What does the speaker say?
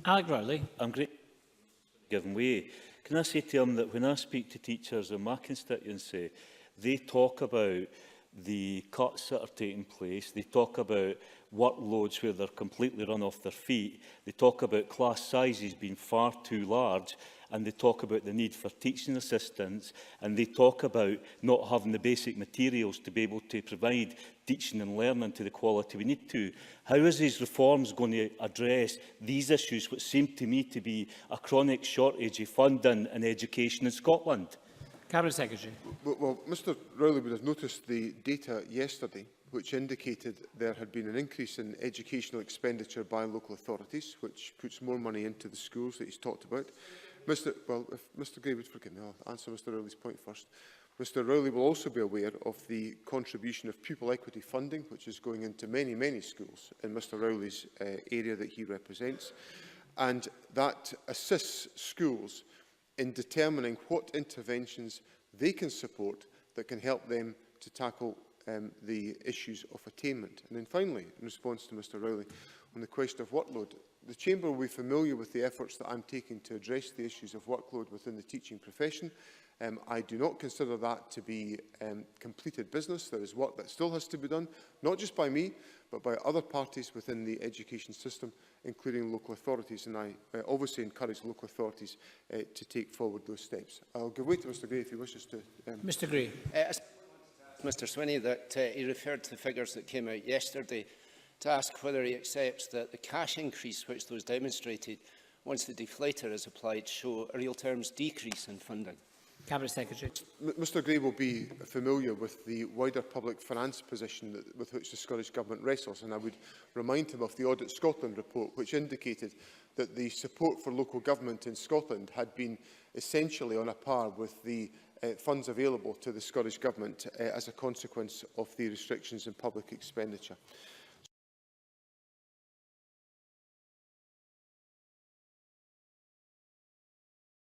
Alec Rowley. I'm great given way. Can I say to him that when I speak to teachers in my constituency, they talk about the cuts that are taking place, they talk about workloads where they're completely run off their feet, they talk about class sizes being far too large, and they talk about the need for teaching assistants, and they talk about not having the basic materials to be able to provide teaching and learning to the quality we need to. How is these reforms going to address these issues, which seem to me to be a chronic shortage of funding in education in Scotland? Cabinet Secretary. Well, Mr Rowley would have noticed the data yesterday, which indicated there had been an increase in educational expenditure by local authorities, which puts more money into the schools that he's talked about. If Mr Gray would forgive me, I'll answer Mr Rowley's point first. Mr Rowley will also be aware of the contribution of pupil equity funding, which is going into many schools in Mr Rowley's area that he represents, and that assists schools in determining what interventions they can support that can help them to tackle the issues of attainment. And then finally, in response to Mr Rowley, on the question of workload, the Chamber will be familiar with the efforts that I'm taking to address the issues of workload within the teaching profession. I do not consider that to be completed business. There is work that still has to be done, not just by me, but by other parties within the education system, including local authorities. And I obviously encourage local authorities to take forward those steps. I'll give way to Mr Gray if he wishes to. Mr Gray. Mr Swinney that he referred to the figures that came out yesterday to ask whether he accepts that the cash increase which those demonstrated once the deflator is applied show a real terms decrease in funding. Cabinet Secretary. Mr Gray will be familiar with the wider public finance position with which the Scottish Government wrestles, and I would remind him of the Audit Scotland report, which indicated that the support for local government in Scotland had been essentially on a par with the funds available to the Scottish Government as a consequence of the restrictions in public expenditure.